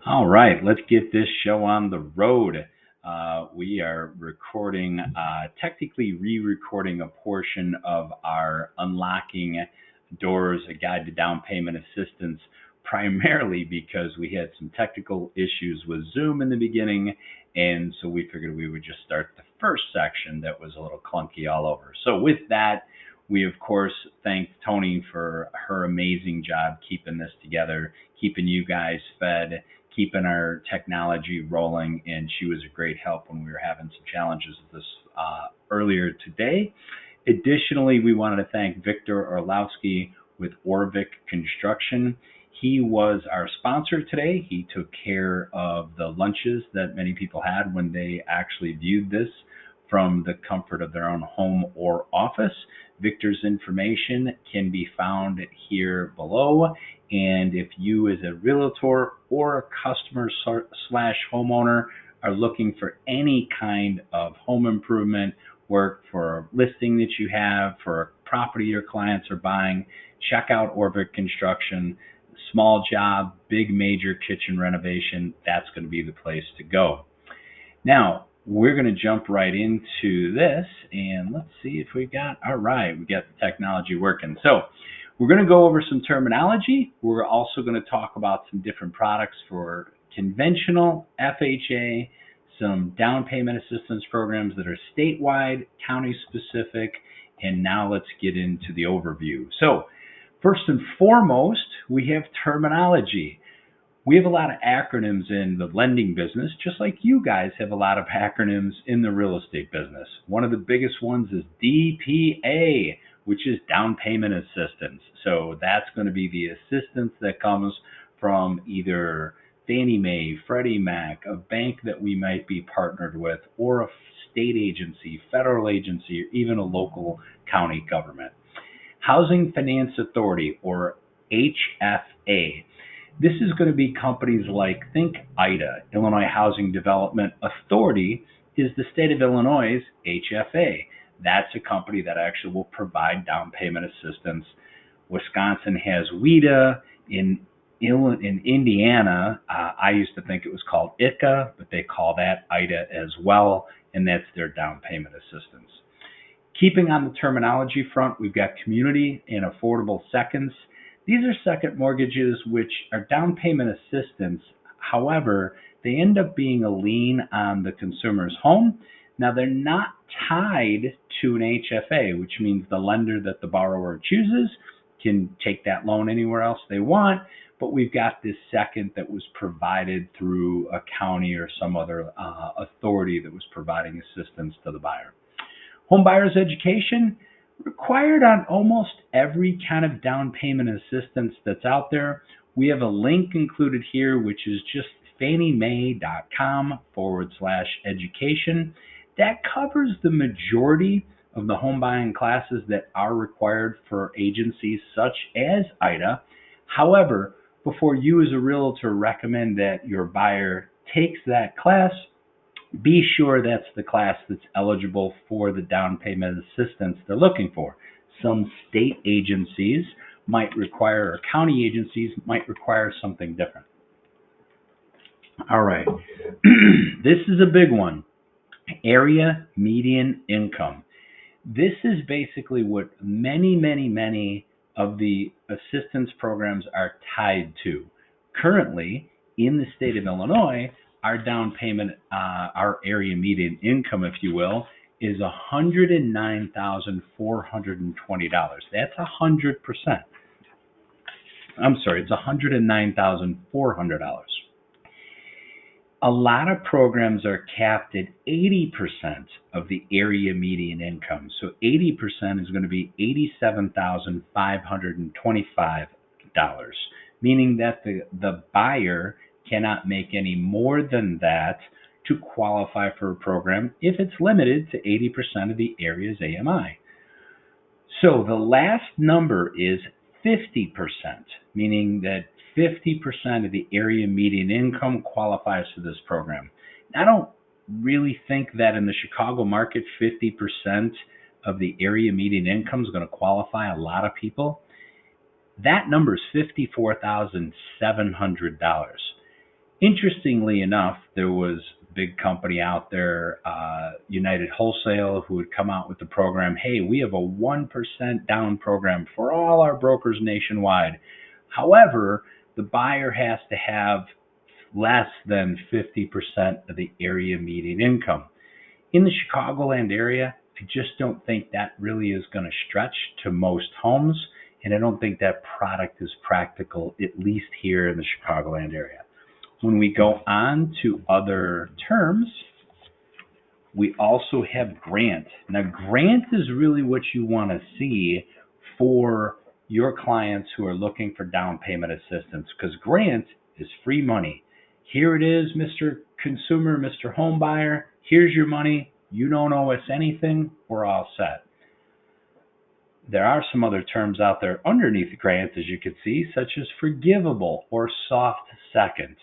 All right, let's get this show on the road. We are recording, technically re recording a portion of our Unlocking Doors, a guide to down payment assistance, primarily because we had some technical issues with Zoom in the beginning. And so we figured we would just start the first section that was a little clunky all over. So, with that, we of course thank Tony for her amazing job keeping this together, keeping you guys fed, keeping our technology rolling, and she was a great help when we were having some challenges with this earlier today. Additionally, we wanted to thank Victor Orlowski with Orvik Construction. He was our sponsor today. He took care of the lunches that many people had when they actually viewed this from the comfort of their own home or office. Victor's information can be found here below. And if you, as a realtor or a customer slash homeowner, are looking for any kind of home improvement work for a listing that you have, for a property your clients are buying, check out Orbit Construction. Small job, big major kitchen renovation, that's going to be the place to go. Now, we're going to jump right into this, and let's see if we got, all right, we got the technology working. So we're going to go over some terminology. We're also going to talk about some different products for conventional FHA, some down payment assistance programs that are statewide, county specific, and now let's get into the overview. So first and foremost, we have terminology. We have a lot of acronyms in the lending business, just like you guys have a lot of acronyms in the real estate business. One of the biggest ones is DPA, which is down payment assistance. So that's going to be the assistance that comes from either Fannie Mae, Freddie Mac, a bank that we might be partnered with, or a state agency, federal agency, or even a local county government. Housing Finance Authority, or HFA. This is going to be companies like, think IDA, Illinois Housing Development Authority, is the state of Illinois' HFA. That's a company that actually will provide down payment assistance. Wisconsin has WIDA. In Indiana, I used to think it was called ICA, but they call that IDA as well, and that's their down payment assistance. Keeping on the terminology front, we've got community and affordable seconds. These are second mortgages, which are down payment assistance. However, they end up being a lien on the consumer's home. Now, they're not tied to an HFA, which means the lender that the borrower chooses can take that loan anywhere else they want. But we've got this second that was provided through a county or some other authority that was providing assistance to the buyer. Home buyer's education, required on almost every kind of down payment assistance that's out there. We have a link included here, which is just fanniemae.com/education. That covers the majority of the home buying classes that are required for agencies such as IDA. However, before you as a realtor recommend that your buyer takes that class, be sure that's the class that's eligible for the down payment assistance they're looking for. Some state agencies might require, or county agencies might require something different. All right. This is a big one. Area median income. This is basically what many of the assistance programs are tied to. Currently, in the state of Illinois, our down payment, our area median income, if you will, is $109,420. That's 100%. I'm sorry, it's $109,400. A lot of programs are capped at 80% of the area median income. So 80% is going to be $87,525, meaning that the buyer cannot make any more than that to qualify for a program if it's limited to 80% of the area's AMI. So the last number is 50%, meaning that 50% of the area median income qualifies for this program. I don't really think that in the Chicago market, 50% of the area median income is going to qualify a lot of people. That number is $54,700. Interestingly enough, there was a big company out there, United Wholesale, who would come out with the program. Hey, we have a 1% down program for all our brokers nationwide. However, the buyer has to have less than 50% of the area median income. In the Chicagoland area, I just don't think that really is going to stretch to most homes, and I don't think that product is practical, at least here in the Chicagoland area. When we go on to other terms, we also have grant. Now, grant is really what you want to see for your clients who are looking for down payment assistance, because grant is free money. Here it is, Mr. Consumer, Mr. Home Buyer. Here's your money. You don't owe us anything. We're all set. There are some other terms out there underneath grant, as you can see, such as forgivable or soft second.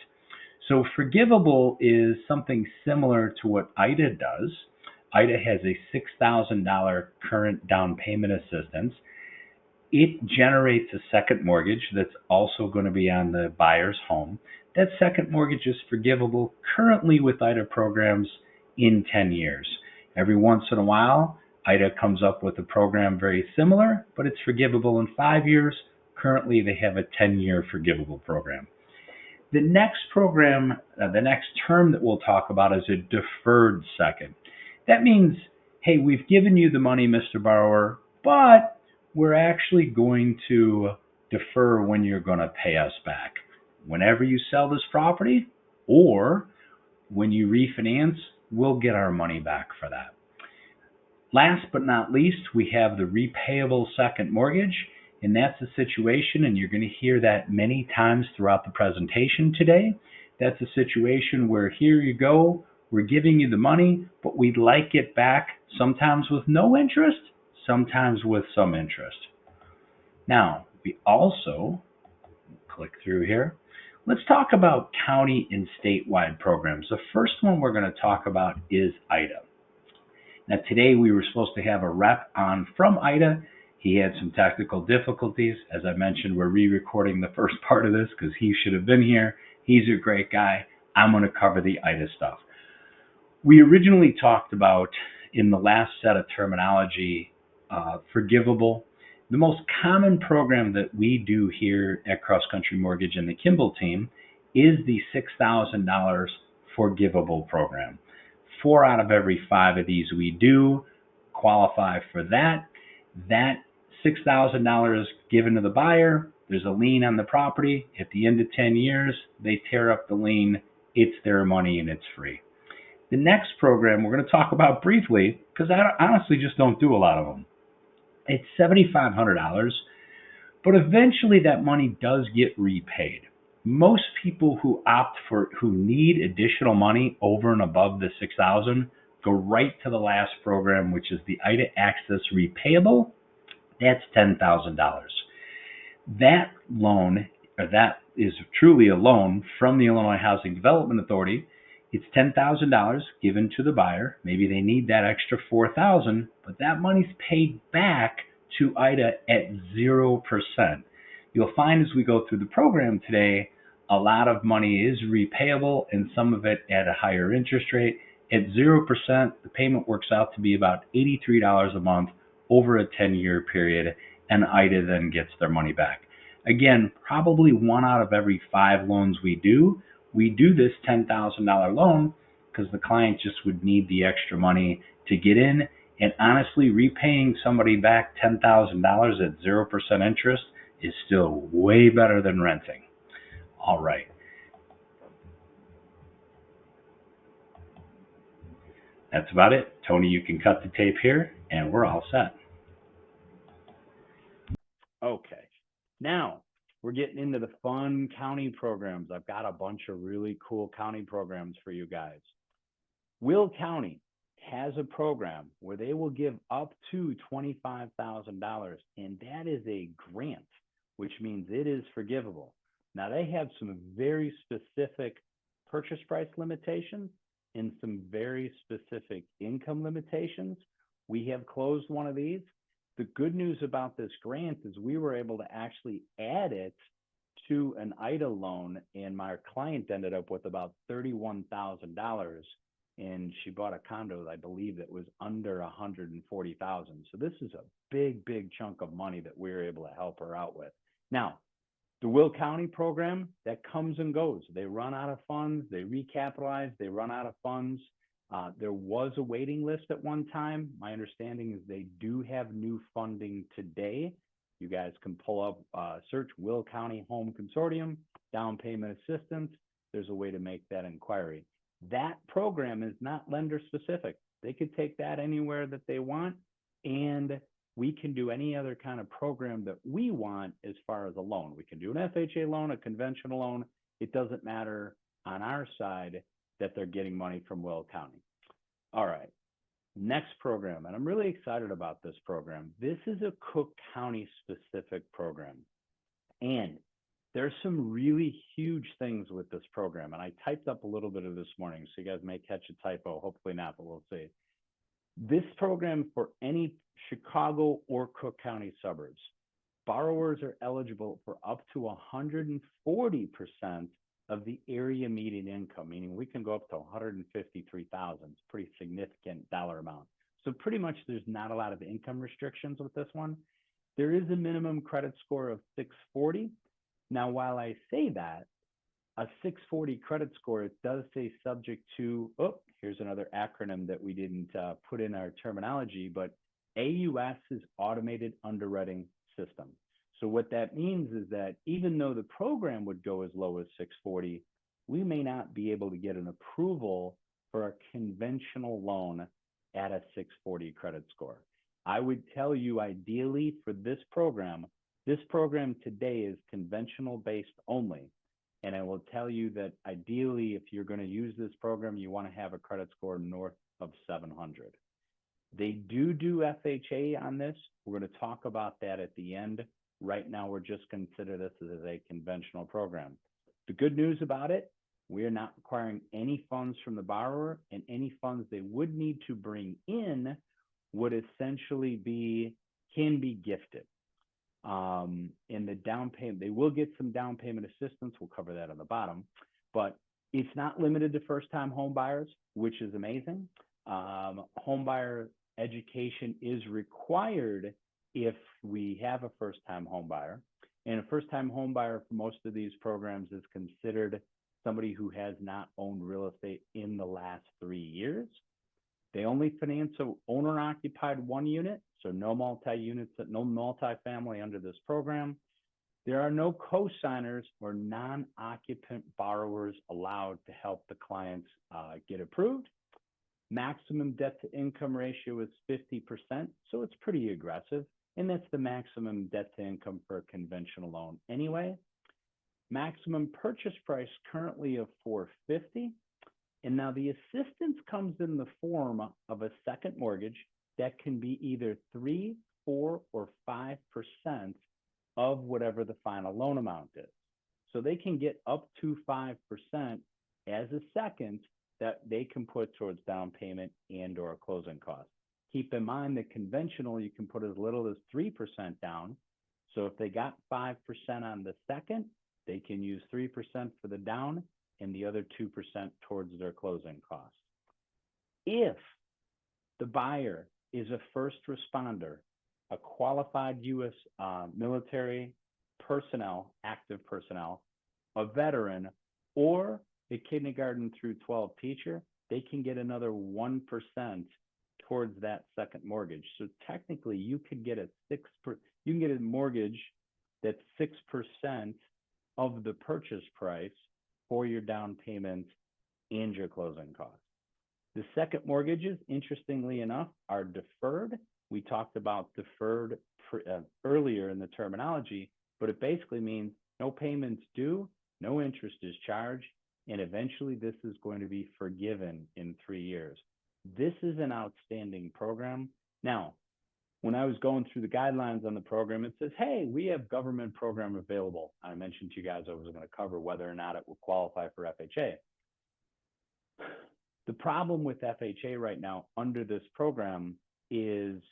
So forgivable is something similar to what IDA does. IDA has a $6,000 current down payment assistance. It generates a second mortgage that's also going to be on the buyer's home. That second mortgage is forgivable currently with IDA programs in 10 years. Every once in a while, IDA comes up with a program very similar, but it's forgivable in 5 years. Currently, they have a 10-year forgivable program. The next program, the next term that we'll talk about is a deferred second. That means, hey, we've given you the money, Mr. Borrower, but we're actually going to defer when you're going to pay us back. Whenever you sell this property or when you refinance, we'll get our money back for that. Last but not least, we have the repayable second mortgage. And that's a situation, and you're going to hear that many times throughout the presentation today. That's a situation where here you go, we're giving you the money, but we'd like it back, sometimes with no interest, sometimes with some interest. Now, we also, click through here, let's talk about county and statewide programs. The first one we're going to talk about is IDA. Now, today we were supposed to have a rep on from IDA. He had some technical difficulties. As I mentioned, we're re-recording the first part of this because he should have been here. He's a great guy. I'm going to cover the IDA stuff. We originally talked about, in the last set of terminology, forgivable. The most common program that we do here at Cross Country Mortgage and the Kimball team is the $6,000 forgivable program. 4 out of every 5 of these we do qualify for that. That $6,000 given to the buyer, there's a lien on the property. At the end of 10 years, they tear up the lien. It's their money and it's free. The next program we're going to talk about briefly, because I honestly just don't do a lot of them. It's $7,500, but eventually that money does get repaid. Most people who need additional money over and above the $6,000 go right to the last program, which is the IDA Access Repayable. That's $10,000. That loan, or that is truly a loan from the Illinois Housing Development Authority. It's $10,000 given to the buyer. Maybe they need that extra $4,000, but that money's paid back to IDA at 0%. You'll find as we go through the program today, a lot of money is repayable and some of it at a higher interest rate. At 0%, the payment works out to be about $83 a month over a 10-year period, and IDA then gets their money back. Again, probably 1 out of every 5 loans we do this $10,000 loan because the client just would need the extra money to get in. And honestly, repaying somebody back $10,000 at 0% interest is still way better than renting. All right. That's about it. Tony, you can cut the tape here, and we're all set. Okay. Now, we're getting into the fun county programs. I've got a bunch of really cool county programs for you guys. Will County has a program where they will give up to $25,000, and that is a grant, which means it is forgivable. Now, they have some very specific purchase price limitations and some very specific income limitations. We have closed one of these. The good news about this grant is we were able to actually add it to an IDA loan, and my client ended up with about $31,000, and she bought a condo, I believe, that was under 140,000. So this is a big chunk of money that we were able to help her out with. Now, the Will County program, that comes and goes. They run out of funds, they recapitalize, they run out of funds. There was a waiting list at one time. My understanding is they do have new funding today. You guys can pull up, search Will County Home Consortium, down payment assistance. There's a way to make that inquiry. That program is not lender specific. They could take that anywhere that they want, and we can do any other kind of program that we want as far as a loan. We can do an FHA loan, a conventional loan. It doesn't matter on our side that they're getting money from Will County. All right, next program, and I'm really excited about this program. This is a Cook County specific program, and there's some really huge things with this program, and I typed up a little bit of this morning, so you guys may catch a typo, hopefully not, but we'll see. This program for any Chicago or Cook County suburbs, borrowers are eligible for up to 140% of the area median income, meaning we can go up to 153,000. It's a pretty significant dollar amount. So pretty much there's not a lot of income restrictions with this one. There is a minimum credit score of 640. Now, while I say that, a 640 credit score, it does say subject to, oh, here's another acronym that we didn't put in our terminology, but AUS is Automated Underwriting System. So what that means is that even though the program would go as low as 640, we may not be able to get an approval for a conventional loan at a 640 credit score. I would tell you ideally for this program today is conventional based only. And I will tell you that ideally, if you're going to use this program, you want to have a credit score north of 700. They do FHA on this. We're going to talk about that at the end. Right now, we're just consider this as a conventional program. The good news about it, we are not requiring any funds from the borrower, and any funds they would need to bring in would essentially can be gifted. In the down payment, they will get some down payment assistance. We'll cover that on the bottom, but it's not limited to first-time home buyers, which is amazing. Home buyer education is required if we have a first-time home buyer, and a first-time home buyer for most of these programs is considered somebody who has not owned real estate in the last 3 years. They only finance an owner-occupied one unit, so no multi-units, no multi-family under this program. There are no co-signers or non-occupant borrowers allowed to help the clients get approved. Maximum debt to income ratio is 50%, so it's pretty aggressive. And that's the maximum debt to income for a conventional loan anyway. Maximum purchase price currently of $450. And now the assistance comes in the form of a second mortgage that can be either 3, 4, or 5% of whatever the final loan amount is. So they can get up to 5% as a second that they can put towards down payment and or closing costs. Keep in mind that conventional, you can put as little as 3% down. So if they got 5% on the second, they can use 3% for the down and the other 2% towards their closing costs. If the buyer is a first responder, a qualified U.S. military personnel, active personnel, a veteran, or a kindergarten through 12 teacher, they can get another 1% towards that second mortgage. So technically, you could get a mortgage that's 6% of the purchase price for your down payment and your closing costs. The second mortgages, interestingly enough, are deferred. We talked about deferred earlier in the terminology, but it basically means no payments due, no interest is charged, and eventually this is going to be forgiven in 3 years. This is an outstanding program. Now, when I was going through the guidelines on the program, it says, hey, we have government program available. I mentioned to you guys I was going to cover whether or not it will qualify for FHA. The problem with FHA right now under this program is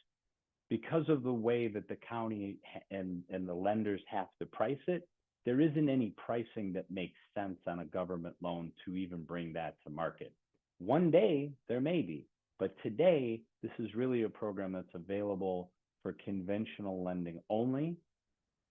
because of the way that the county and the lenders have to price it, there isn't any pricing that makes sense on a government loan to even bring that to market. One day there may be, but today this is really a program that's available for conventional lending only.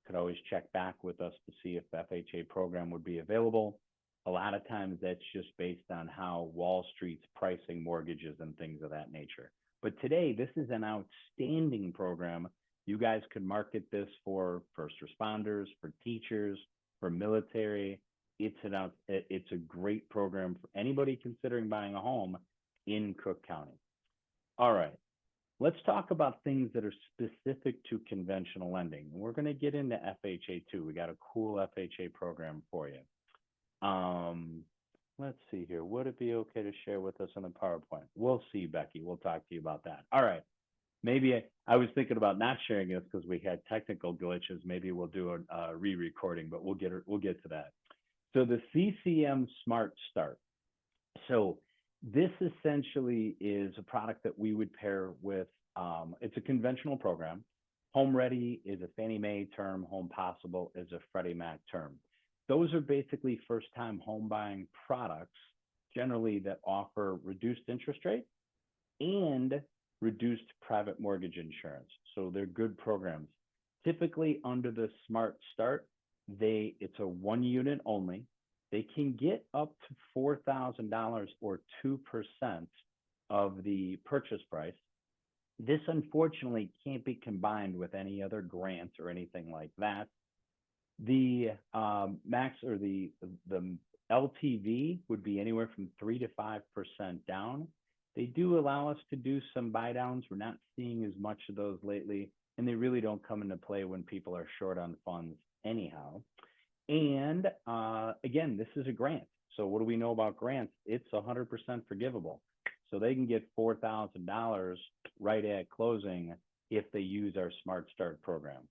Could always check back with us to see if the FHA program would be available. A lot of times that's just based on how Wall Street's pricing mortgages and things of that nature. But today, this is an outstanding program. You guys could market this for first responders, for teachers, for military. It's a great program for anybody considering buying a home in Cook County. All right, let's talk about things that are specific to conventional lending. We're going to get into FHA too. We got a cool FHA program for you. Let's see here. Would it be okay to share with us on the PowerPoint? We'll see, Becky. We'll talk to you about that. All right. Maybe I was thinking about not sharing this because we had technical glitches. Maybe we'll do a re-recording, but we'll get to that. So the CCM Smart Start. So this essentially is a product that we would pair with. It's a conventional program. Home Ready is a Fannie Mae term. Home Possible is a Freddie Mac term. Those are basically first-time home buying products, generally that offer reduced interest rate and reduced private mortgage insurance. So they're good programs. Typically under the Smart Start, it's a one unit only. They can get up to $4,000 or 2% of the purchase price. This unfortunately can't be combined with any other grants or anything like that. The max or the LTV would be anywhere from 3 to 5% down. They do allow us to do some buy downs. We're not seeing as much of those lately, and they really don't come into play when people are short on funds anyhow. And again, this is a grant. So what do we know about grants? It's 100% forgivable. So they can get $4,000 right at closing if they use our Smart Start program.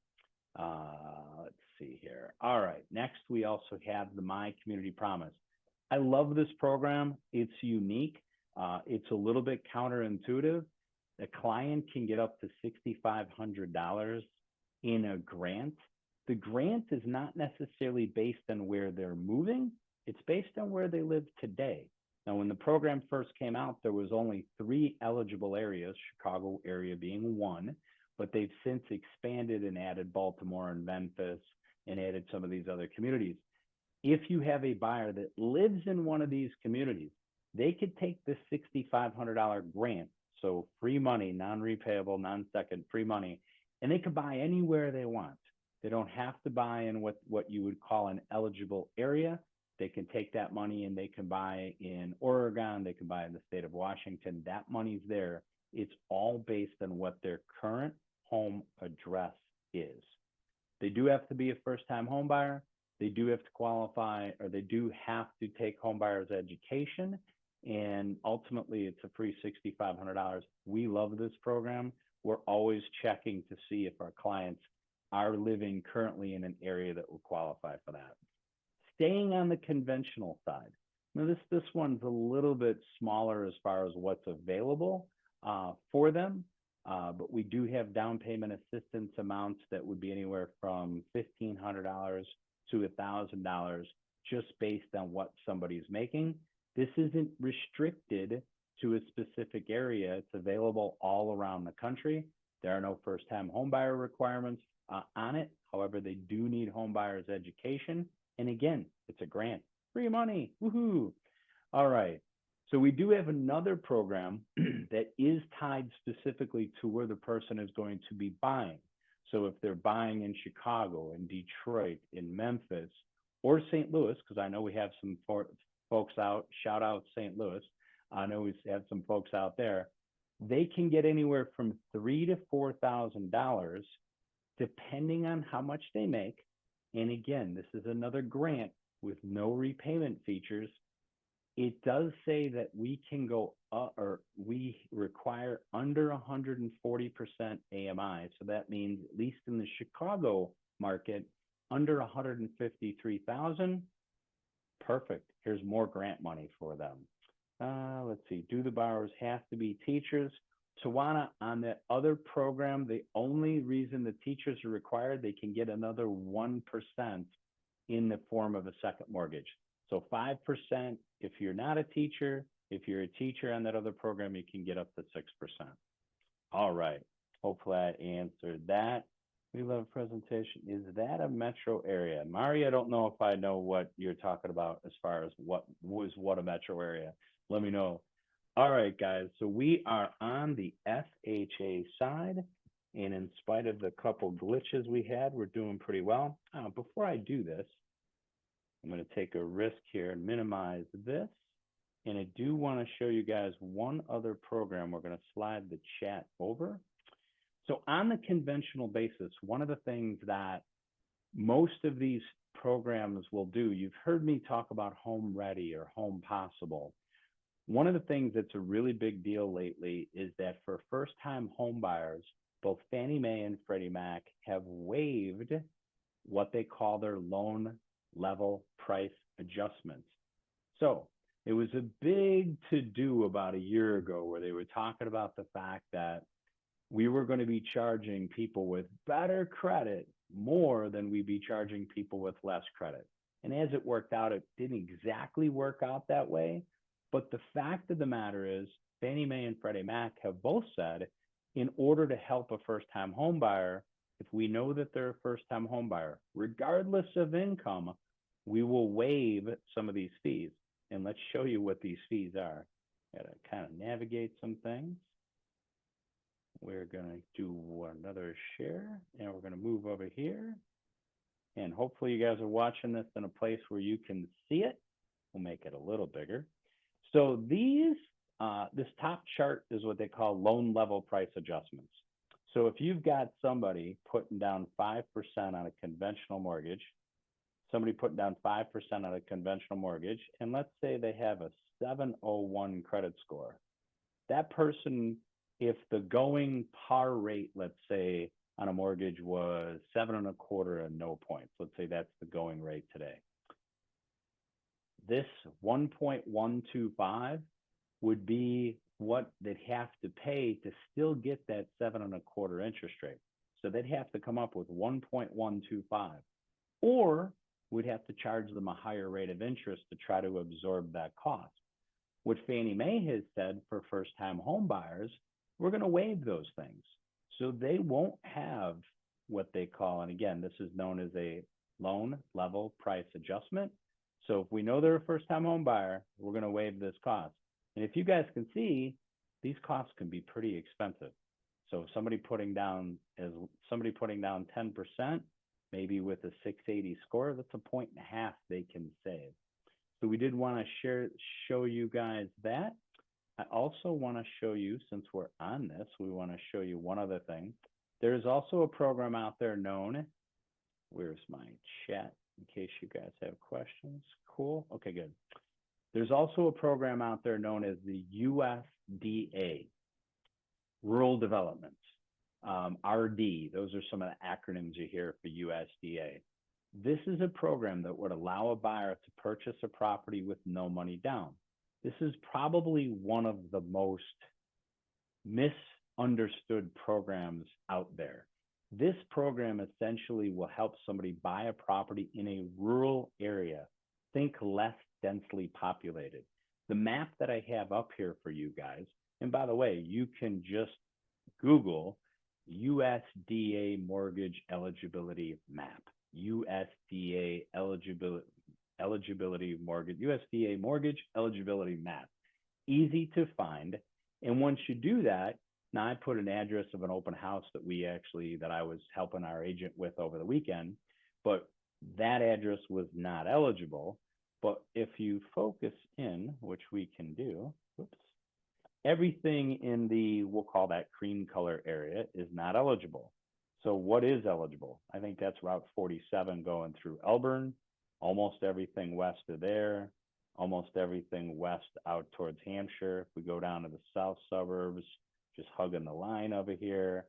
Let's see here. All right. Next, we also have the My Community Promise. I love this program. It's unique. It's a little bit counterintuitive. The client can get up to $6,500 in a grant. The grant is not necessarily based on where they're moving. It's based on where they live today. Now, when the program first came out, there was only 3 eligible areas, Chicago area being one, but they've since expanded and added Baltimore and Memphis and added some of these other communities. If you have a buyer that lives in one of these communities, they could take this $6,500 grant, so free money, non-repayable, non-second, free money, and they could buy anywhere they want. They don't have to buy in what you would call an eligible area. They can take that money and they can buy in Oregon, they can buy in the state of Washington. That money's there. It's all based on what their current home address is. They do have to be a first-time home buyer. They do have to qualify, or they do have to take home buyer's education. And ultimately, it's a free $6,500. We love this program. We're always checking to see if our clients are living currently in an area that will qualify for that. Staying on the conventional side. Now, this one's a little bit smaller as far as what's available for them, but we do have down payment assistance amounts that would be anywhere from $1,500 to $1,000 just based on what somebody's making. This isn't restricted to a specific area. It's available all around the country. There are no first-time homebuyer requirements on it. However, they do need home buyers education. And again, it's a grant. Free money. Woohoo. All right. So we do have another program that is tied specifically to where the person is going to be buying. So if they're buying in Chicago, in Detroit, in Memphis, or St. Louis, because I know we have some folks out, shout out St. Louis. I know we have some folks out there. They can get anywhere from $3,000 to $4,000 depending on how much they make. And again, this is another grant with no repayment features. It does say that we can go up, or we require under 140% AMI. So that means, at least in the Chicago market, under 153,000. Perfect. Here's more grant money for them. Let's see. Do the borrowers have to be teachers? Tawana, on the other program, the only reason the teachers are required, they can get another 1% in the form of a second mortgage. So 5% if you're not a teacher. If you're a teacher on that other program, you can get up to 6%. All right. Hopefully I answered that. We love presentation. Is that a metro area? Mari, I don't know if I know what you're talking about as far as what a metro area. Let me know. All right, guys. So we are on the FHA side. And in spite of the couple glitches we had, we're doing pretty well. Before I do this, I'm going to take a risk here and minimize this. And I do want to show you guys one other program. We're going to slide the chat over. So on the conventional basis, one of the things that most of these programs will do, you've heard me talk about Home Ready or Home Possible. One of the things that's a really big deal lately is that for first-time home buyers, both Fannie Mae and Freddie Mac have waived what they call their loan level price adjustments. So it was a big to-do about a year ago where they were talking about the fact that we were going to be charging people with better credit more than we'd be charging people with less credit. And as it worked out, it didn't exactly work out that way. But the fact of the matter is, Fannie Mae and Freddie Mac have both said, in order to help a first-time home buyer, if we know that they're a first-time home buyer, regardless of income, we will waive some of these fees. And let's show you what these fees are. Gotta kind of navigate some things. We're gonna do another share, and we're gonna move over here. And hopefully you guys are watching this in a place where you can see it. We'll make it a little bigger. So these, this top chart is what they call loan level price adjustments. So if you've got somebody putting down 5% on a conventional mortgage, somebody putting down 5% on a conventional mortgage, and let's say they have a 701 credit score. That person, if the going par rate, let's say on a mortgage was 7.25 and no points, let's say that's the going rate today. This 1.125 would be what they'd have to pay to still get that 7.25 interest rate. So they'd have to come up with 1.125, or we'd have to charge them a higher rate of interest to try to absorb that cost. What Fannie Mae has said for first-time home buyers, we're going to waive those things. So they won't have what they call, and again, this is known as a loan level price adjustment. So if we know they're a first-time home buyer, we're going to waive this cost. And if you guys can see, these costs can be pretty expensive. So somebody putting down 10%, maybe with a 680 score, that's 1.5 points they can save. So we did want to show you guys that. I also want to show you, since we're on this, we want to show you one other thing. There's also a program out there known, where's my chat in case you guys have questions? Cool. Okay, good. There's also a program out there known as the USDA, Rural Development, RD. Those are some of the acronyms you hear for USDA. This is a program that would allow a buyer to purchase a property with no money down. This is probably one of the most misunderstood programs out there. This program essentially will help somebody buy a property in a rural area. Think less densely populated. The map that I have up here for you guys, and by the way, you can just Google USDA mortgage eligibility map. USDA USDA mortgage eligibility map. Easy to find. And once you do that, now I put an address of an open house that I was helping our agent with over the weekend, but that address was not eligible. But if you focus in, which we can do, everything in the, we'll call that cream color area, is not eligible. So what is eligible? I think that's Route 47 going through Elburn, almost everything west of there, almost everything west out towards Hampshire. If we go down to the south suburbs, just hugging the line over here,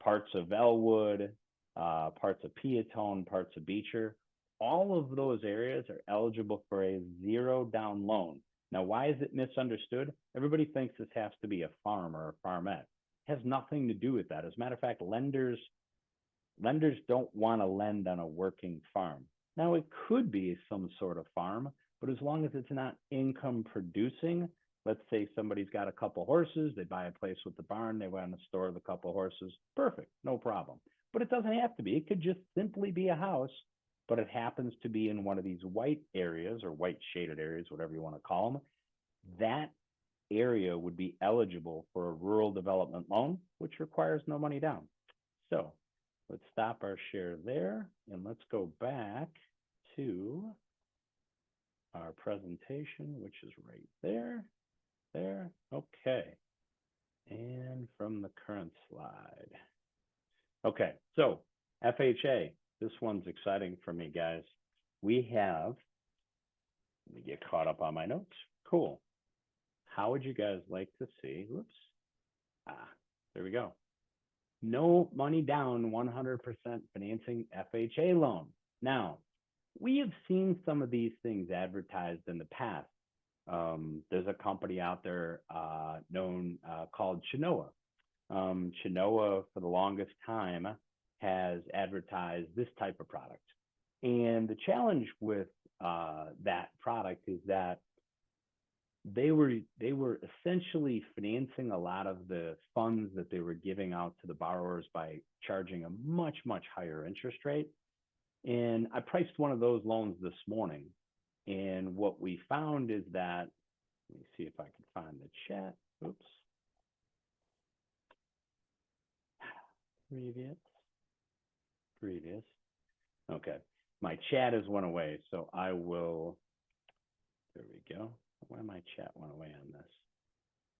parts of Elwood, parts of Peatone, parts of Beecher, all of those areas are eligible for a zero down loan. Now, why is it misunderstood? Everybody thinks this has to be a farm or a farmette. It has nothing to do with that. As a matter of fact, lenders don't want to lend on a working farm. Now, it could be some sort of farm, but as long as it's not income producing, let's say somebody's got a couple horses, they buy a place with the barn, they want to store the couple horses, perfect, no problem. But it doesn't have to be. It could just simply be a house, but it happens to be in one of these white areas or white shaded areas, whatever you want to call them. That area would be eligible for a rural development loan, which requires no money down. So let's stop our share there and let's go back to our presentation, which is right there. There. Okay. And from the current slide. Okay. So FHA, this one's exciting for me, guys. We have, let me get caught up on my notes. Cool. How would you guys like to see? Whoops. There we go. No money down, 100% financing FHA loan. Now, we have seen some of these things advertised in the past. There's a company out there known called Chenoa. Chenoa, for the longest time, has advertised this type of product. And the challenge with that product is that they were essentially financing a lot of the funds that they were giving out to the borrowers by charging a much, much higher interest rate. And I priced one of those loans this morning. And what we found is that, let me see if I can find the chat. Oops. Previous. Okay. My chat has went away, so I will, there we go. Why my chat went away on this?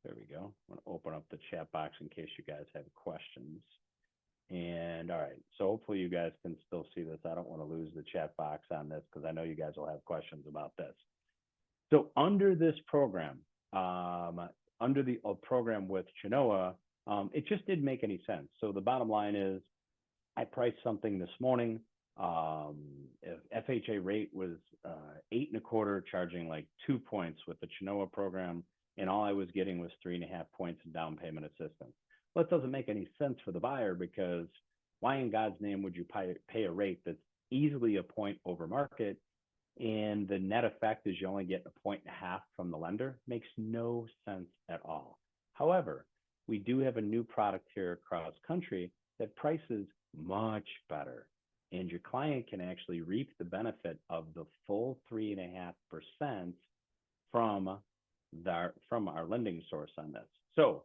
There we go. I'm going to open up the chat box in case you guys have questions. And all right, so hopefully you guys can still see this. I don't want to lose the chat box on this because I know you guys will have questions about this. So under this program, under the program with Chenoa, it just didn't make any sense. So the bottom line is I priced something this morning. If FHA rate was 8.25, charging like 2 points with the Chenoa program, and all I was getting was 3.5 points in down payment assistance. Well, it doesn't make any sense for the buyer because why in God's name would you pay a rate that's easily a point over market, and the net effect is you only get 1.5 points from the lender? Makes no sense at all. However, we do have a new product here across country that prices much better, and your client can actually reap the benefit of the full 3.5% from our lending source on this. So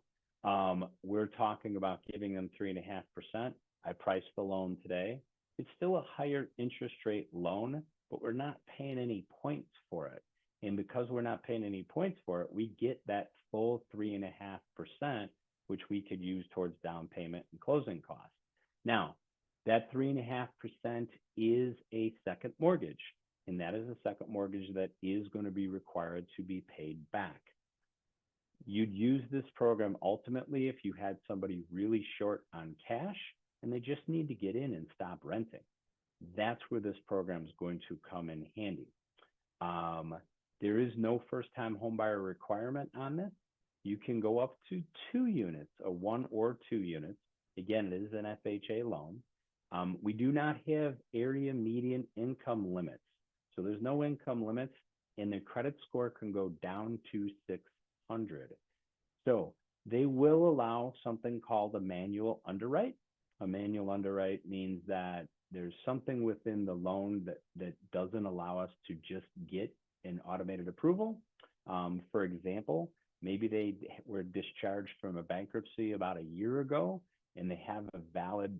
we're talking about giving them 3.5%. I priced the loan today. It's still a higher interest rate loan, but we're not paying any points for it. And because we're not paying any points for it, we get that full 3.5%, which we could use towards down payment and closing costs. Now, that 3.5% is a second mortgage, and that is a second mortgage that is going to be required to be paid back. You'd use this program ultimately if you had somebody really short on cash and they just need to get in and stop renting. That's where this program is going to come in handy. There is no first-time homebuyer requirement on this. You can go up to 2 units, a 1 or 2 units. Again, it is an FHA loan. We do not have area median income limits. So there's no income limits, and the credit score can go down to 600. So they will allow something called a manual underwrite. A manual underwrite means that there's something within the loan that doesn't allow us to just get an automated approval. For example, maybe they were discharged from a bankruptcy about a year ago and they have a valid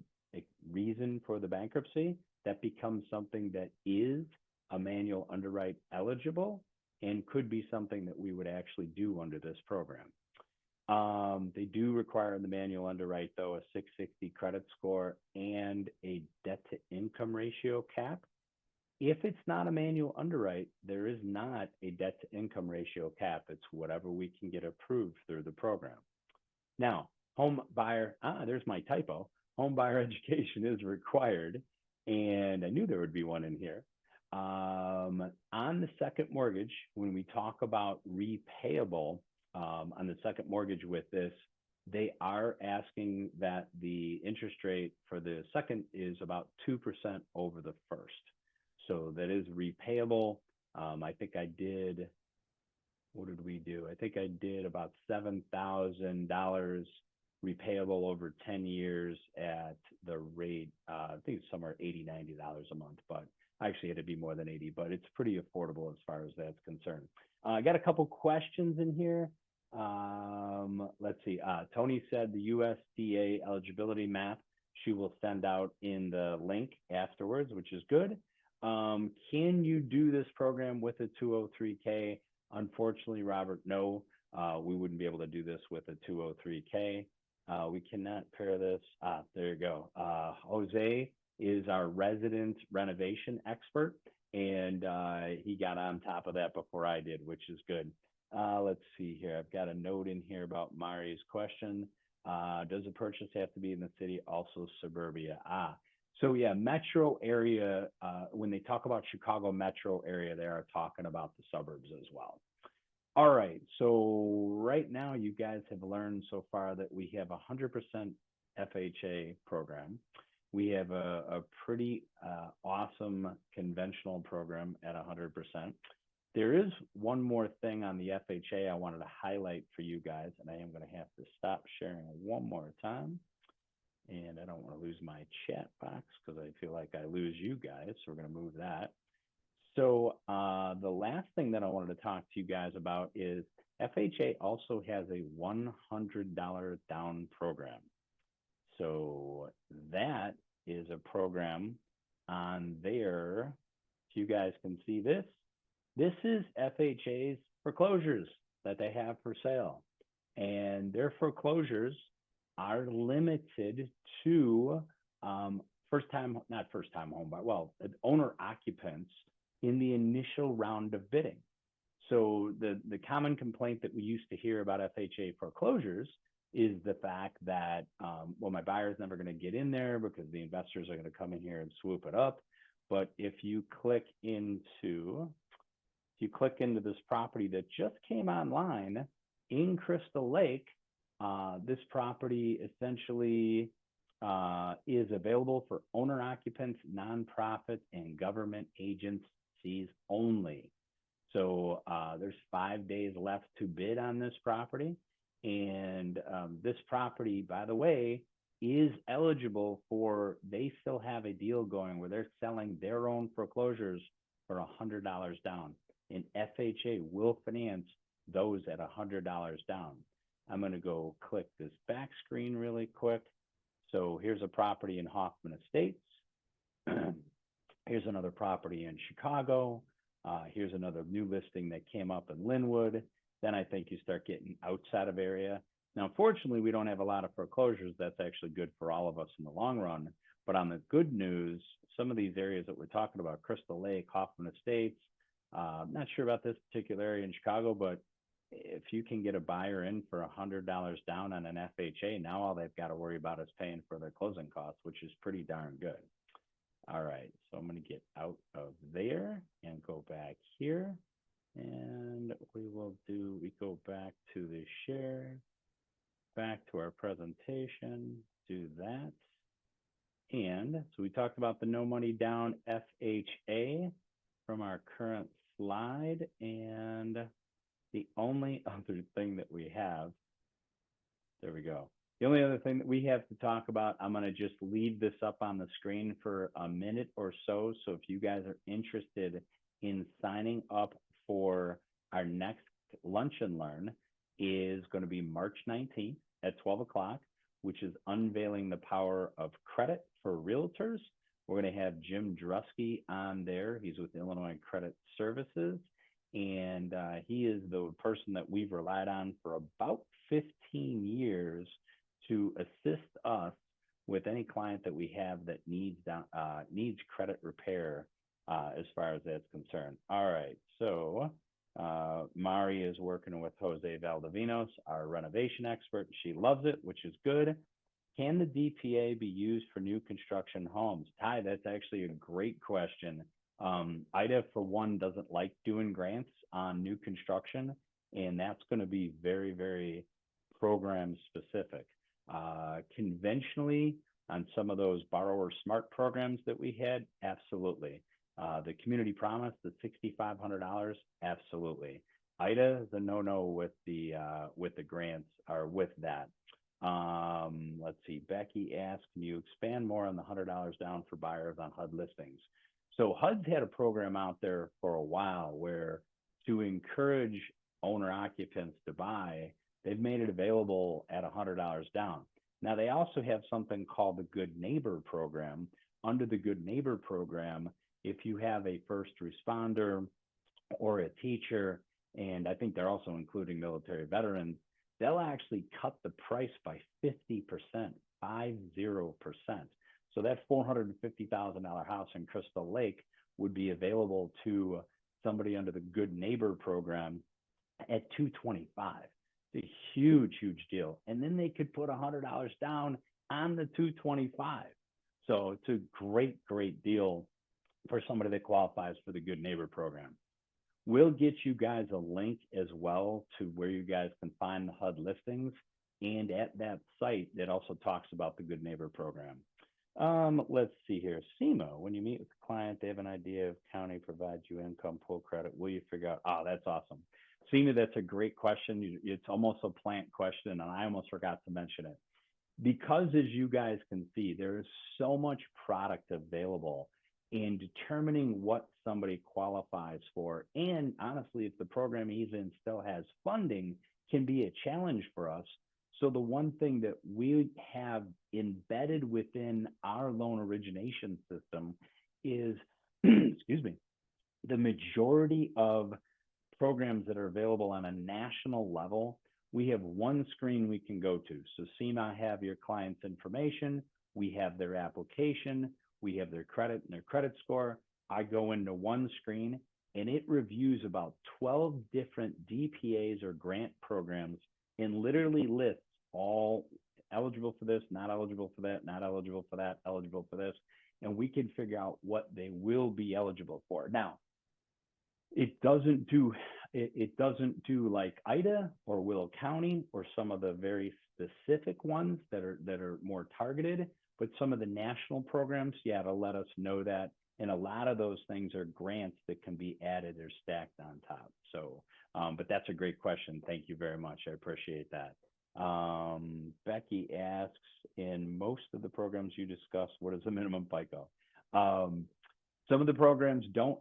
reason for the bankruptcy. That becomes something that is a manual underwrite eligible and could be something that we would actually do under this program. They do require in the manual underwrite, though, a 660 credit score and a debt to income ratio cap. If it's not a manual underwrite, there is not a debt to income ratio cap. It's whatever we can get approved through the program. Now, home buyer, there's my typo. Home buyer education is required, and I knew there would be one in here. On the second mortgage, when we talk about repayable on the second mortgage with this, they are asking that the interest rate for the second is about 2% over the first. So that is repayable. I think I did, what did we do? I think I did about $7,000 repayable over 10 years at the rate, I think it's somewhere $80, $90 a month, but actually it'd be more than 80, but it's pretty affordable as far as that's concerned. I got a couple questions in here. Let's see. Tony said the USDA eligibility map she will send out in the link afterwards, which is good. Can you do this program with a 203K? Unfortunately, Robert, no, we wouldn't be able to do this with a 203K. We cannot pair this. There you go. Jose is our resident renovation expert, and he got on top of that before I did, which is good. Let's see here. I've got a note in here about Mari's question. Does a purchase have to be in the city, also suburbia? So yeah, metro area, when they talk about Chicago metro area, they are talking about the suburbs as well. All right, so right now you guys have learned so far that we have a 100% FHA program. We have a pretty awesome conventional program at 100%. There is one more thing on the FHA I wanted to highlight for you guys, and I am going to have to stop sharing one more time. And I don't want to lose my chat box because I feel like I lose you guys, so we're going to move that. So the last thing that I wanted to talk to you guys about is FHA also has a $100 down program. So that is a program on there. If you guys can see this, this is FHA's foreclosures that they have for sale. And their foreclosures are limited to owner occupants in the initial round of bidding. So the common complaint that we used to hear about FHA foreclosures is the fact that, well, my buyer's never going to get in there because the investors are going to come in here and swoop it up. But if you click into this property that just came online in Crystal Lake, this property essentially is available for owner occupants, nonprofits, and government agencies only. So there's 5 days left to bid on this property. And this property, by the way, is eligible for, they still have a deal going where they're selling their own foreclosures for $100 down. And FHA will finance those at $100 down. I'm going to go click this back screen really quick. So here's a property in Hoffman Estates. Here's another property in Chicago. Here's another new listing that came up in Linwood. Then I think you start getting outside of area. Now, unfortunately, we don't have a lot of foreclosures. That's actually good for all of us in the long run. But on the good news, some of these areas that we're talking about, Crystal Lake, Hoffman Estates, not sure about this particular area in Chicago, but if you can get a buyer in for $100 down on an FHA, now all they've got to worry about is paying for their closing costs, which is pretty darn good. All right, so I'm going to get out of there and go back here. And we go back to the share, back to our presentation, do that. And so we talked about the no money down FHA from our current slide. And the only other thing that we have, there we go. The only other thing that we have to talk about, I'm going to just leave this up on the screen for a minute or so. So if you guys are interested in signing up for our next Lunch and Learn, is going to be March 19th at 12 o'clock, which is unveiling the power of credit for realtors. We're going to have Jim Drusky on there. He's with Illinois Credit Services. And he is the person that we've relied on for about 15 years to assist us with any client that we have that needs credit repair as far as that's concerned. All right, so Mari is working with Jose Valdivinos, our renovation expert. She loves it, which is good. Can the DPA be used for new construction homes? Ty, that's actually a great question. IDA, for one, doesn't like doing grants on new construction, and that's going to be very, very program specific. Conventionally, on some of those borrower smart programs that we had, absolutely. The community promise, the $6,500, absolutely. IDA is a no-no with the grants or with that. Let's see. Becky asked, can you expand more on the $100 down for buyers on HUD listings? So HUD's had a program out there for a while where to encourage owner occupants to buy, they've made it available at $100 down. Now they also have something called the Good Neighbor program. Under the Good Neighbor program, if you have a first responder or a teacher, and I think they're also including military veterans, they'll actually cut the price by 50%, 50%. So that $450,000 house in Crystal Lake would be available to somebody under the Good Neighbor program at $225. It's a huge, huge deal. And then they could put $100 down on the $225. So it's a great, great deal for somebody that qualifies for the Good Neighbor program. We'll get you guys a link as well to where you guys can find the HUD listings. And at that site, it also talks about the Good Neighbor program. Let's see here. SEMA, when you meet with the client, they have an idea of county provides you income, pull credit. Will you figure out? Oh, that's awesome. SEMA, that's a great question. It's almost a plant question, and I almost forgot to mention it. Because as you guys can see, there is so much product available in determining what somebody qualifies for. And honestly, if the program even still has funding, can be a challenge for us. So the one thing that we have embedded within our loan origination system is, excuse me, the majority of programs that are available on a national level, we have one screen we can go to. So SEMA have your client's information, we have their application, we have their credit and their credit score. I go into one screen and it reviews about 12 different DPAs or grant programs and literally lists all eligible for this, not eligible for that, not eligible for that, eligible for this. And we can figure out what they will be eligible for. Now, it doesn't do like IDA or Will County or some of the very specific ones that are more targeted, but some of the national programs, yeah, to let us know that. And a lot of those things are grants that can be added or stacked on top. So, but that's a great question. Thank you very much. I appreciate that. Becky asks, in most of the programs you discussed, what is the minimum FICO? Some of the programs don't,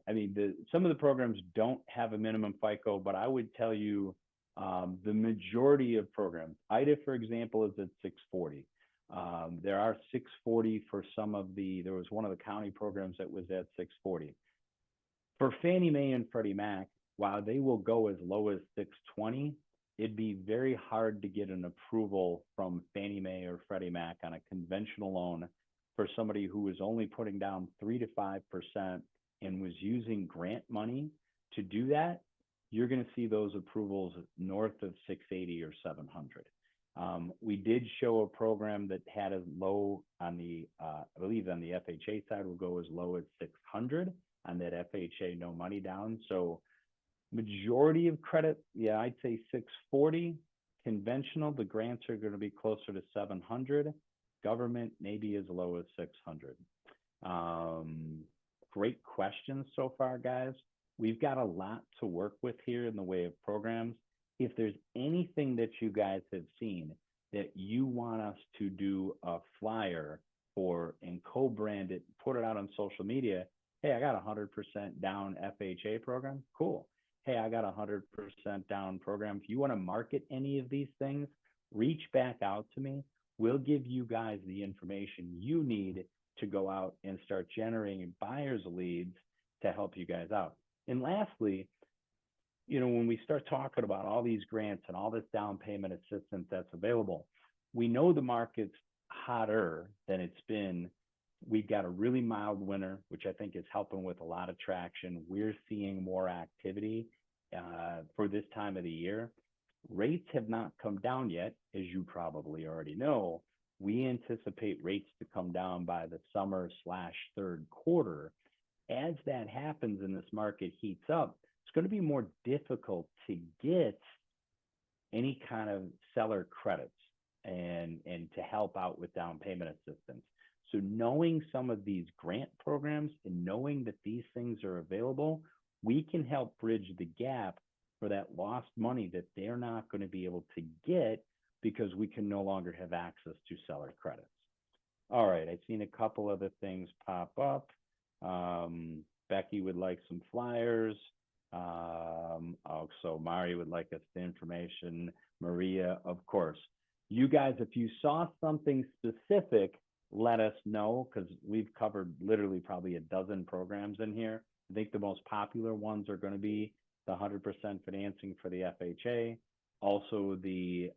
some of the programs don't have a minimum FICO, but I would tell you the majority of programs, IDA, for example, is at 640. There are 640 for some of there was one of the county programs that was at 640. For Fannie Mae and Freddie Mac, while they will go as low as 620, it'd be very hard to get an approval from Fannie Mae or Freddie Mac on a conventional loan for somebody who was only putting down 3 to 5% and was using grant money to do that. You're going to see those approvals north of 680 or 700. We did show a program that had as low on the, I believe on the FHA side will go as low as 600 on that FHA no money down. So majority of credit, yeah, I'd say 640. Conventional, the grants are going to be closer to 700. Government maybe as low as 600. Great questions so far, guys. We've got a lot to work with here in the way of programs. If there's anything that you guys have seen that you want us to do a flyer for and co-brand it, put it out on social media, hey, I got a 100% down FHA program, cool. Hey, I got a 100% down program. If you want to market any of these things, reach back out to me. We'll give you guys the information you need to go out and start generating buyers leads to help you guys out. And lastly, you know, when we start talking about all these grants and all this down payment assistance that's available, we know the market's hotter than it's been. We've got a really mild winter, which I think is helping with a lot of traction. We're seeing more activity for this time of the year. Rates have not come down yet, as you probably already know. We anticipate rates to come down by the summer/third quarter. As that happens and this market heats up, it's going to be more difficult to get any kind of seller credits and to help out with down payment assistance. So knowing some of these grant programs and knowing that these things are available, we can help bridge the gap for that lost money that they're not going to be able to get because we can no longer have access to seller credits. All right, I've seen a couple other things pop up. Becky would like some flyers. So Mari would like us the information. Maria, of course. You guys, if you saw something specific, let us know because we've covered literally probably a dozen programs in here. I think the most popular ones are going to be the 100% financing for the FHA, also the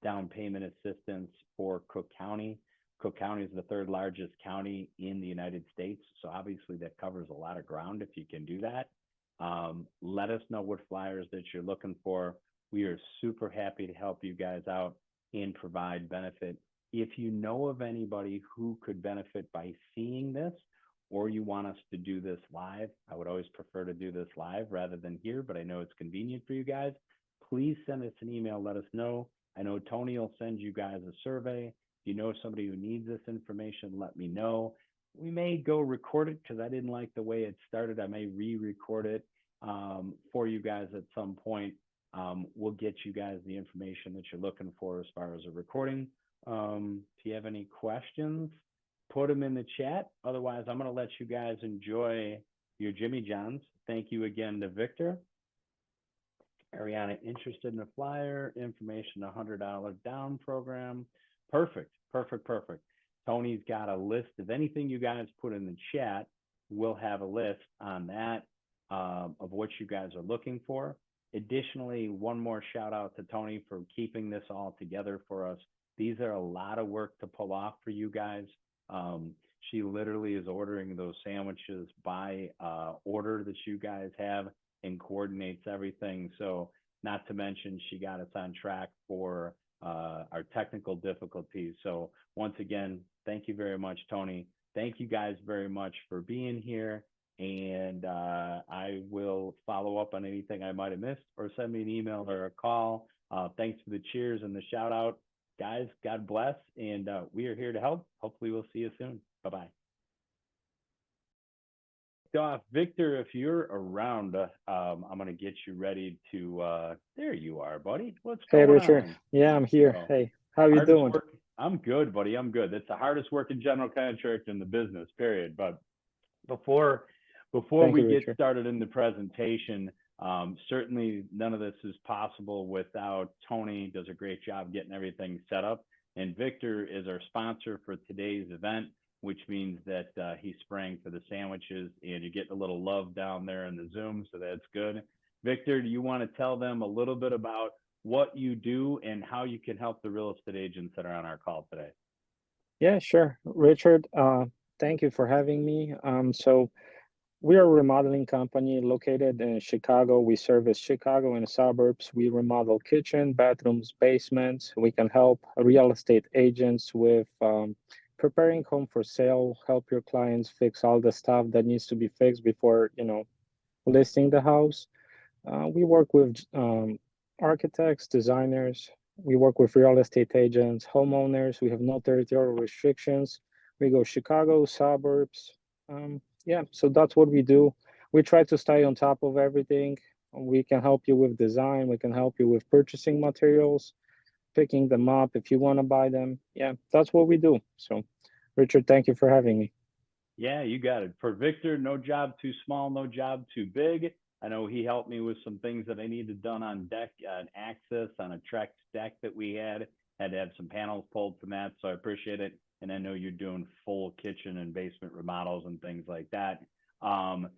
down payment assistance for Cook County. Cook County is the third largest county in the United States. So obviously that covers a lot of ground if you can do that. Let us know what flyers that you're looking for. We are super happy to help you guys out and provide benefit. If you know of anybody who could benefit by seeing this, or you want us to do this live, I would always prefer to do this live rather than here, but I know it's convenient for you guys. Please send us an email, let us know. I know Tony will send you guys a survey. If you know somebody who needs this information, let me know. We may go record it because I didn't like the way it started. I may re-record it for you guys at some point. We'll get you guys the information that you're looking for as far as a recording. If you have any questions, put them in the chat. Otherwise, I'm going to let you guys enjoy your Jimmy Johns. Thank you again to Victor. Ariana, interested in a flyer, information, $100 down program. Perfect. Tony's got a list of anything you guys put in the chat. We'll have a list on that of what you guys are looking for. Additionally, one more shout out to Tony for keeping this all together for us. These are a lot of work to pull off for you guys. She literally is ordering those sandwiches by order that you guys have and coordinates everything. So not to mention, she got us on track for our technical difficulties. So once again, thank you very much, Tony. Thank you guys very much for being here. And I will follow up on anything I might have missed, or send me an email or a call. Thanks for the cheers and the shout out. Guys, God bless. And we are here to help. Hopefully we'll see you soon. Bye-bye. Victor, if you're around, I'm going to get you ready to, there you are, buddy. What's Hey, going Richard. on? Yeah, I'm here. So, hey, how you doing? I'm good, buddy. I'm good. That's the hardest working general contractor in the business, period. But before we get started in the presentation, certainly none of this is possible without Tony. Does a great job getting everything set up. And Victor is our sponsor for today's event, which means that he's spraying for the sandwiches, and you're getting a little love down there in the Zoom, so that's good. Victor, do you want to tell them a little bit about what you do and how you can help the real estate agents that are on our call today? Yeah, sure. Richard, thank you for having me. So we are a remodeling company located in Chicago. We service Chicago and the suburbs. We remodel kitchen, bathrooms, basements. We can help real estate agents with preparing home for sale, help your clients fix all the stuff that needs to be fixed before, listing the house. We work with architects, designers. We work with real estate agents, homeowners. We have no territorial restrictions. We go Chicago, suburbs. Yeah, so that's what we do. We try to stay on top of everything. We can help you with design. We can help you with purchasing materials, picking them up if you want to buy them. Yeah, that's what we do. So, Richard, thank you for having me. Yeah, you got it. For Victor, no job too small, no job too big. I know he helped me with some things that I needed done on deck, access on a Trex deck that we had to have some panels pulled from that. So I appreciate it. And I know you're doing full kitchen and basement remodels and things like that. Tony's